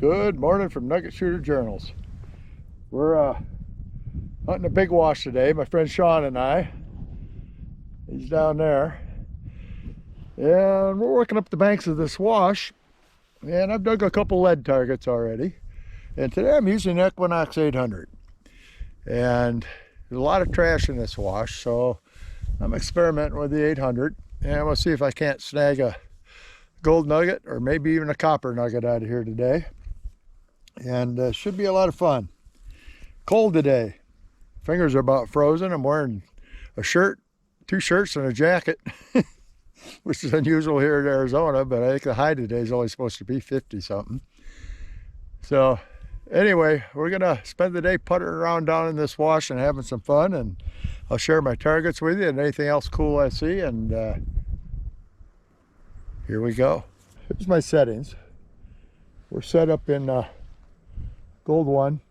Good morning from Nugget Shooter Journals. We're hunting a big wash today, my friend Sean and I. He's down there. And we're working up the banks of this wash. And I've dug a couple lead targets already. And today I'm using Equinox 800. And there's a lot of trash in this wash, so I'm experimenting with the 800. And we'll see if I can't snag a gold nugget or maybe even a copper nugget out of here today. And should be a lot of fun. Cold today. Fingers are about frozen. I'm wearing a shirt, 2 shirts and a jacket, which is unusual here in Arizona, but I think the high today is only supposed to be 50 something. So anyway, we're gonna spend the day puttering around down in this wash and having some fun, and I'll share my targets with you and anything else cool I see, and here we go. Here's my settings. We're set up in Gold 1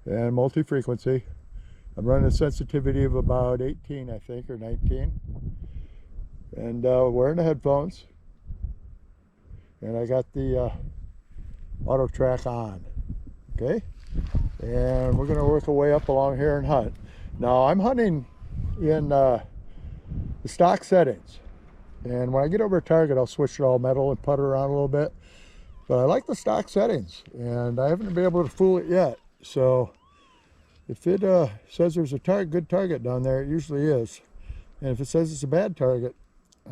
and multi-frequency. I'm running a sensitivity of about 18, I think, or 19. And wearing the headphones. And I got the auto track on. Okay? And we're gonna work our way up along here and hunt. Now I'm hunting in the stock settings. And when I get over a target, I'll switch to all metal and putter around a little bit. But I like the stock settings, and I haven't been able to fool it yet. So if it says there's a good target down there, it usually is. And if it says it's a bad target,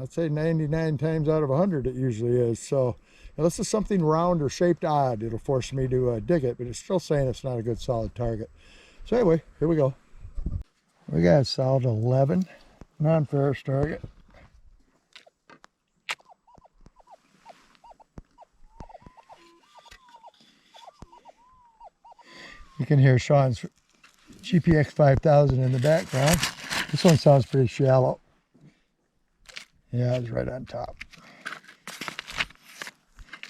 I'd say 99 times out of 100 it usually is. So unless it's something round or shaped odd, it'll force me to dig it, but it's still saying it's not a good solid target. So anyway, here we go. We got a solid 11 non-ferrous target. You can hear Sean's GPX 5000 in the background. This one sounds pretty shallow. Yeah, it's right on top.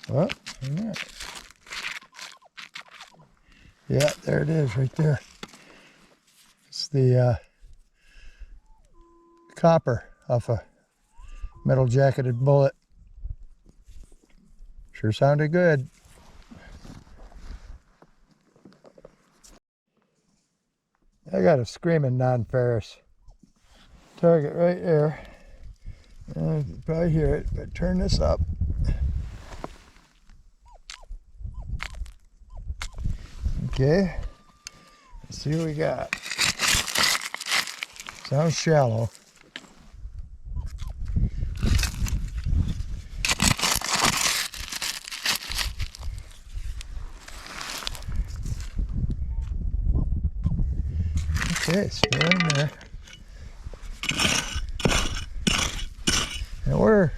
Well, yeah, there it is right there. It's the copper off a metal jacketed bullet. Sure sounded good. I got a screaming non-ferrous target right there. You can probably hear it, but turn this up. Okay, let's see what we got. Sounds shallow. Okay, still in there. And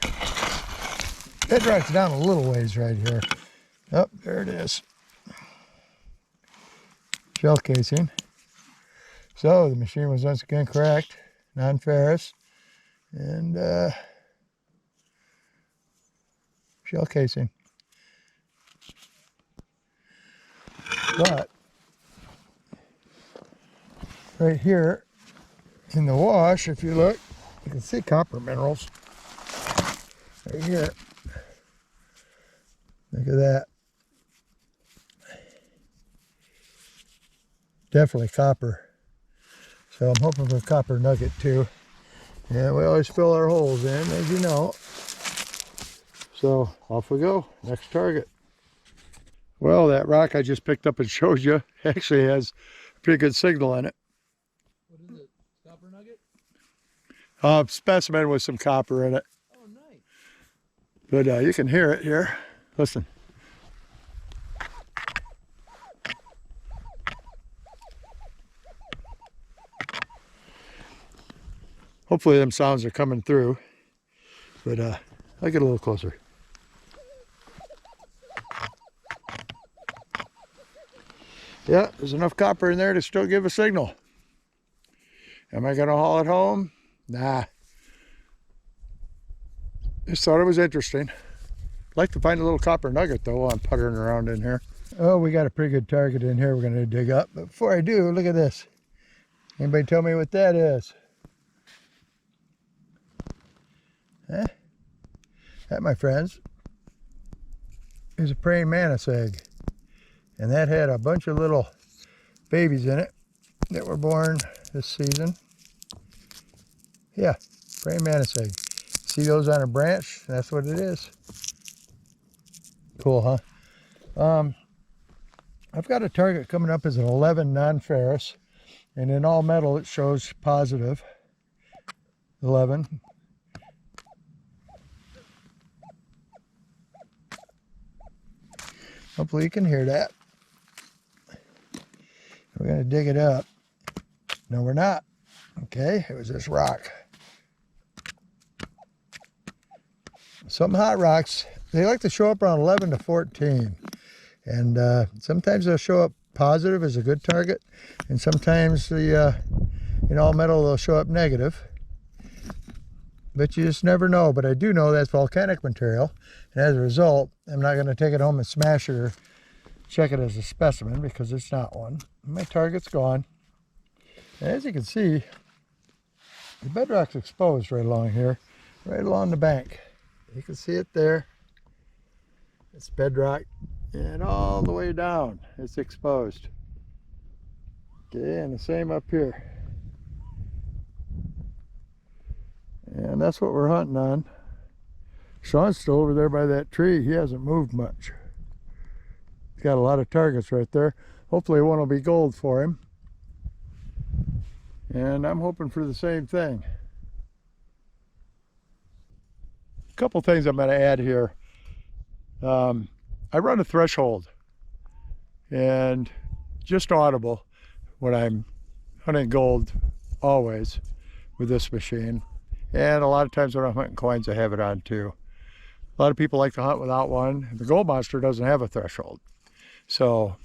bedrock's down a little ways right here. Oh, there it is. Shell casing. So the machine was once again correct, non-ferrous, and shell casing. But right here in the wash, if you look, you can see copper minerals right here. Look at that. Definitely copper. So I'm hoping for a copper nugget too. And we always fill our holes in, as you know. So off we go. Next target. Well, that rock I just picked up and showed you actually has a pretty good signal in it. What is it? Copper nugget? Specimen with some copper in it. Oh, nice. But you can hear it here. Listen. Hopefully them sounds are coming through. But I'll get a little closer. Yeah, there's enough copper in there to still give a signal. Am I gonna haul it home? Nah. Just thought it was interesting. I'd like to find a little copper nugget though while I'm puttering around in here. Oh, we got a pretty good target in here we're gonna dig up. But before I do, look at this. Anybody tell me what that is? Huh? That, my friends, is a praying mantis egg. And that had a bunch of little babies in it that were born this season. Yeah, praying mantis egg. See those on a branch? That's what it is. Cool, huh? I've got a target coming up as an 11 non-ferrous, and in all metal it shows positive 11. Hopefully you can hear that. We're going to dig it up. No, we're not. Okay, it was this rock. Some hot rocks, they like to show up around 11 to 14. And sometimes they'll show up positive as a good target. And sometimes in all metal they'll show up negative. But you just never know. But I do know that's volcanic material. And as a result, I'm not going to take it home and smash it or check it as a specimen because it's not one. My target's gone. And as you can see, the bedrock's exposed right along here, right along the bank. You can see it there. It's bedrock, and all the way down it's exposed. Okay, and the same up here. And that's what we're hunting on. Sean's still over there by that tree. He hasn't moved much. He's got a lot of targets right there. Hopefully one will be gold for him. And I'm hoping for the same thing. A couple things I'm going to add here. I run a threshold and just audible when I'm hunting gold, always with this machine. And a lot of times when I'm hunting coins, I have it on too. A lot of people like to hunt without one. The gold monster doesn't have a threshold. So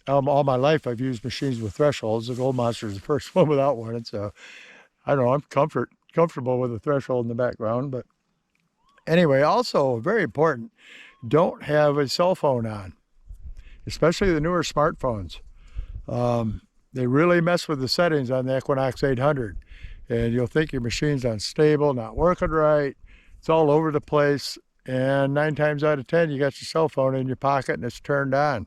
all my life I've used machines with thresholds. The gold monster is the first one without one. And so I don't know, I'm comfortable with a threshold in the background. But anyway, also very important, don't have a cell phone on, especially the newer smartphones. They really mess with the settings on the Equinox 800, and you'll think your machine's unstable, not working right. It's all over the place, and 9 times out of 10 you got your cell phone in your pocket and it's turned on.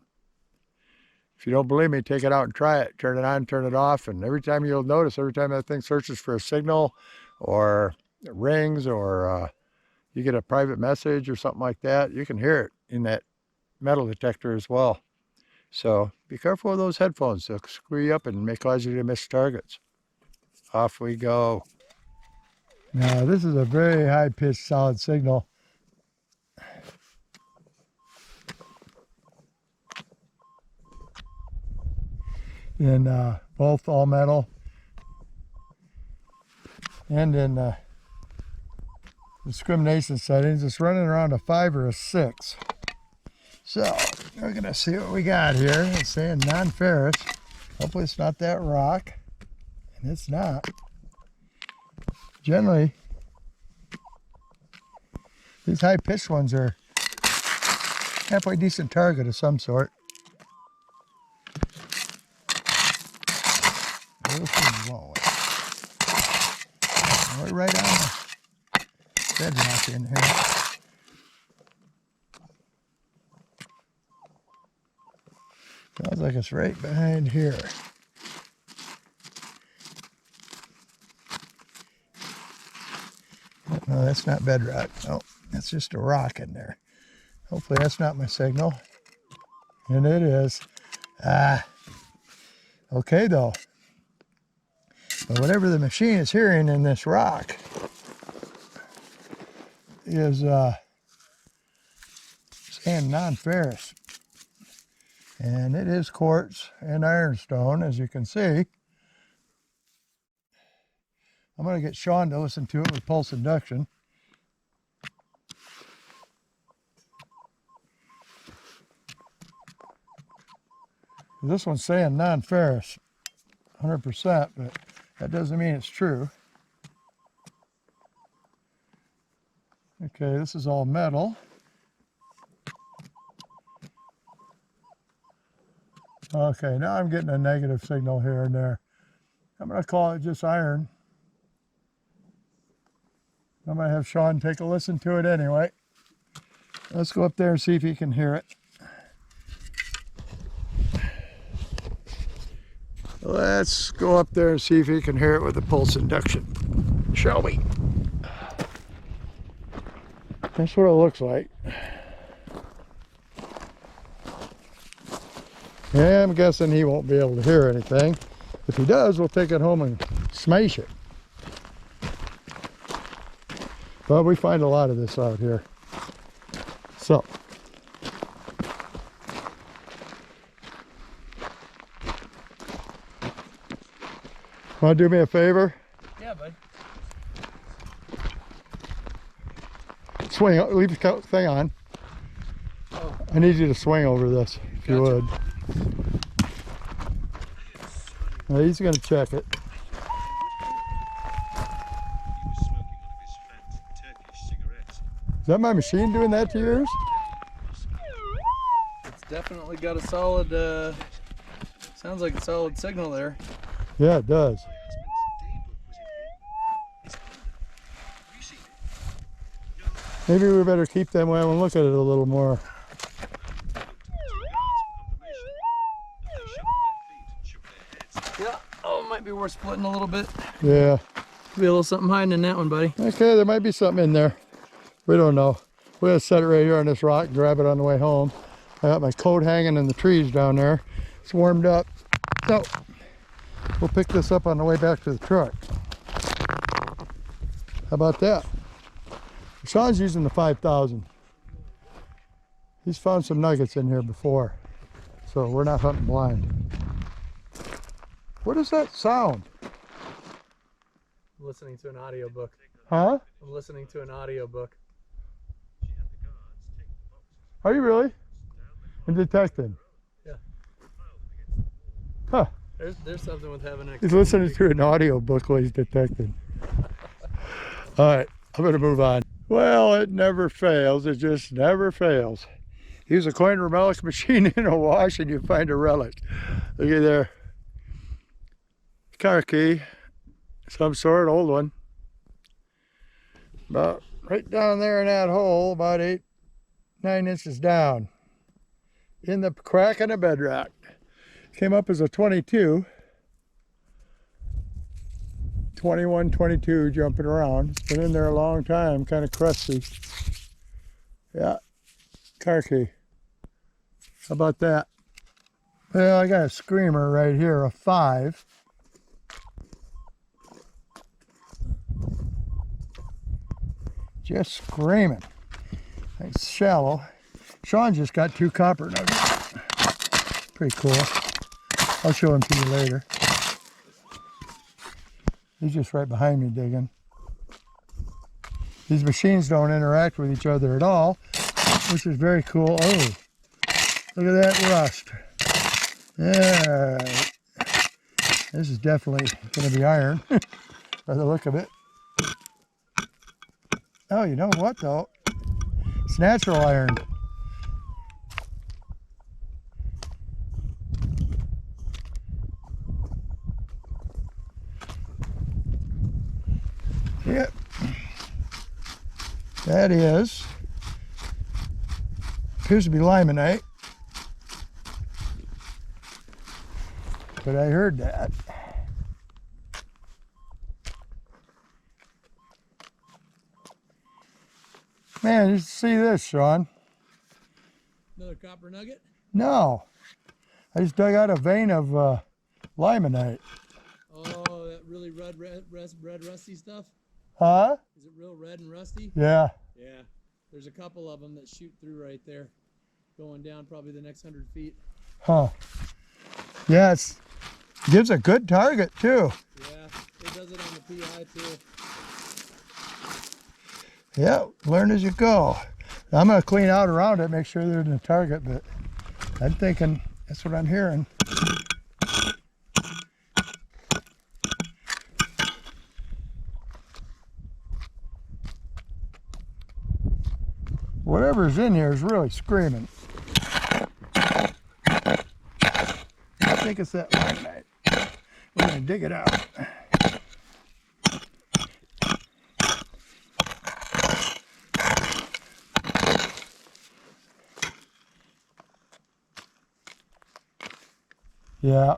If you don't believe me, take it out and try it. Turn it on, turn it off, and every time you'll notice, every time that thing searches for a signal or rings or you get a private message or something like that, you can hear it in that metal detector as well. So be careful with those headphones. They'll screw you up and may cause you to miss targets. Off we go. Now this is a very high-pitched solid signal. In both all metal and in discrimination settings, it's running around a 5 or a 6. So we're gonna see what we got here. It's saying non-ferrous. Hopefully it's not that rock, and it's not. Generally, these high-pitched ones are halfway decent target of some sort. We're right on the bedrock in here. Sounds like it's right behind here. No, that's not bedrock. No, that's just a rock in there. Hopefully that's not my signal. And it is. Okay though. But whatever the machine is hearing in this rock is saying non-ferrous. And it is quartz and ironstone, as you can see. I'm going to get Sean to listen to it with pulse induction. This one's saying non-ferrous, 100%, but that doesn't mean it's true. Okay, this is all metal. Okay, now I'm getting a negative signal here and there. I'm going to call it just iron. I'm going to have Sean take a listen to it anyway. Let's go up there and see if he can hear it. Let's go up there and see if he can hear it with the pulse induction. Shall we? That's what it looks like. Yeah, I'm guessing he won't be able to hear anything. If he does, we'll take it home and smash it. But we find a lot of this out here. So. Want to do me a favor? Yeah, bud. Swing, leave the thing on. Oh. I need you to swing over this, if you would. Now he's going to check it. Is that my machine doing that to yours? It's definitely got a solid, sounds like a solid signal there. Yeah, it does. Maybe we better keep them away and look at it a little more. Yeah, oh, it might be worth splitting a little bit. Yeah. Be a little something hiding in that one, buddy. Okay, there might be something in there. We don't know. We're going to set it right here on this rock and grab it on the way home. I got my coat hanging in the trees down there. It's warmed up. So, we'll pick this up on the way back to the truck. How about that? Sean's using the 5000. He's found some nuggets in here before, so we're not hunting blind. What is that sound? I'm listening to an audiobook. Huh? I'm listening to an audiobook. Are you really? And detecting? Yeah. Huh. There's something with having a... He's listening to an audio book while he's detecting. All right, I'm going to move on. Well, it never fails. It just never fails. Use a coin or relic machine in a wash and you find a relic. Look at there. Car key. Some sort, old one. About right down there in that hole, about 8-9 inches down. In the crack in the bedrock. Came up as a 22. 21, 22 jumping around. It's been in there a long time, kind of crusty. Yeah, car key. How about that? Well, I got a screamer right here, a 5. Just screaming. It's shallow. Sean just got 2 copper nuggets. Pretty cool. I'll show them to you later. He's just right behind me digging. These machines don't interact with each other at all, which is very cool. Oh, look at that rust. Yeah. This is definitely going to be iron by the look of it. Oh, you know what though? It's natural iron. Yep. That is. Appears to be limonite. But I heard that. Man, you see this, Sean? Another copper nugget? No. I just dug out a vein of limonite. Oh, that really red rusty stuff? Huh? Is it real red and rusty? Yeah. Yeah. There's a couple of them that shoot through right there. Going down probably the next 100 feet. Huh. Yeah, it gives a good target too. Yeah, it does it on the PI too. Yeah, learn as you go. I'm going to clean out around it, make sure there's a target, but I'm thinking that's what I'm hearing. Whatever's in here is really screaming. I think it's that limonite. We're going to dig it out. Yeah.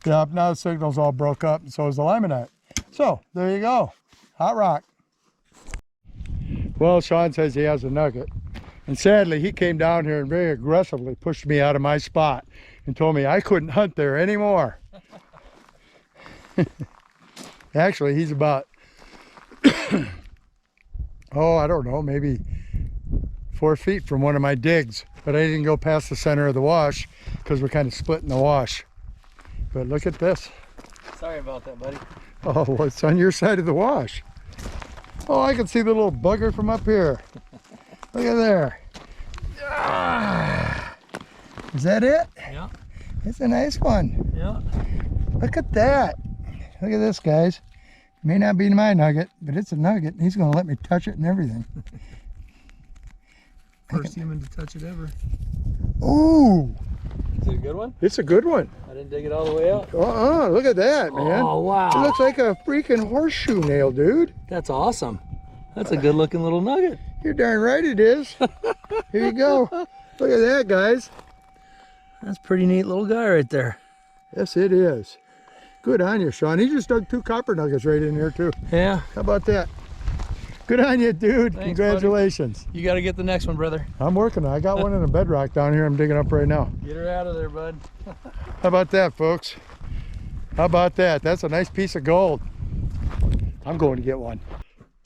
Yep, now the signal's all broke up, and so is the limonite. So, there you go. Hot rock. Well, Sean says he has a nugget. And sadly, he came down here and very aggressively pushed me out of my spot and told me I couldn't hunt there anymore. Actually, he's about, oh, I don't know, maybe 4 feet from one of my digs. But I didn't go past the center of the wash because we're kind of splitting the wash. But look at this. Sorry about that, buddy. Oh, well, it's on your side of the wash. Oh, I can see the little bugger from up here. Look at there. Ah, is that it? Yeah. It's a nice one. Yeah. Look at that. Look at this, guys. May not be my nugget, but it's a nugget. He's going to let me touch it and everything. First human to touch it ever. Ooh. Is it a good one? It's a good one. I didn't dig it all the way out. Look at that, man. Oh, wow. It looks like a freaking horseshoe nail, dude. That's awesome. That's a good looking little nugget. You're darn right it is. Here you go. Look at that, guys. That's a pretty neat little guy right there. Yes, it is. Good on you, Sean. He just dug 2 copper nuggets right in here, too. Yeah. How about that? Good on you, dude. Thanks, Congratulations. buddy. You got to get the next one, brother. I'm working on it. I got one in a bedrock down here I'm digging up right now. Get her out of there, bud. How about that, folks? How about that? That's a nice piece of gold. I'm going to get one.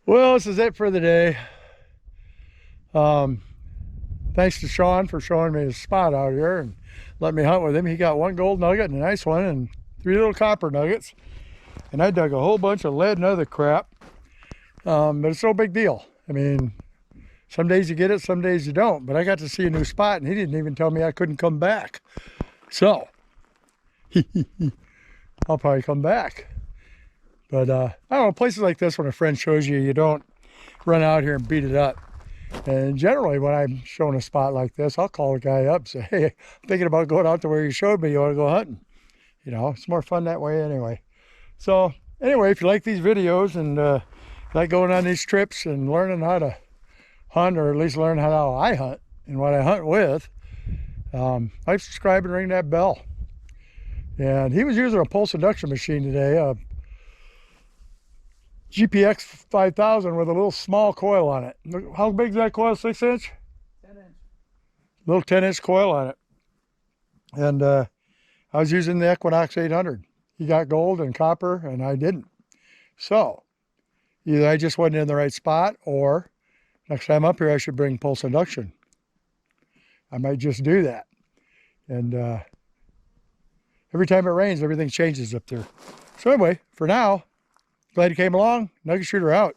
Well, this is it for the day. Thanks to Sean for showing me his spot out here and let me hunt with him. He got 1 gold nugget and a nice one and 3 little copper nuggets. And I dug a whole bunch of lead and other crap. But it's no big deal. I mean, some days you get it, some days you don't. But I got to see a new spot and he didn't even tell me I couldn't come back. So, I'll probably come back. But I don't know, places like this, when a friend shows you, you don't run out here and beat it up. And generally, when I'm showing a spot like this, I'll call the guy up and say, hey, I'm thinking about going out to where you showed me. You want to go hunting? You know, it's more fun that way anyway. So, anyway, if you like these videos and like going on these trips and learning how to hunt, or at least learn how I hunt and what I hunt with, like, subscribe and ring that bell. And he was using a pulse induction machine today, GPX 5000 with a little small coil on it. Look, how big is that coil? 6 inch? 10 inch. Little 10-inch coil on it. And I was using the Equinox 800. He got gold and copper and I didn't. So either I just wasn't in the right spot, or next time up here I should bring pulse induction. I might just do that. And every time it rains, everything changes up there. So anyway, for now, glad you came along. Nugget Shooter out.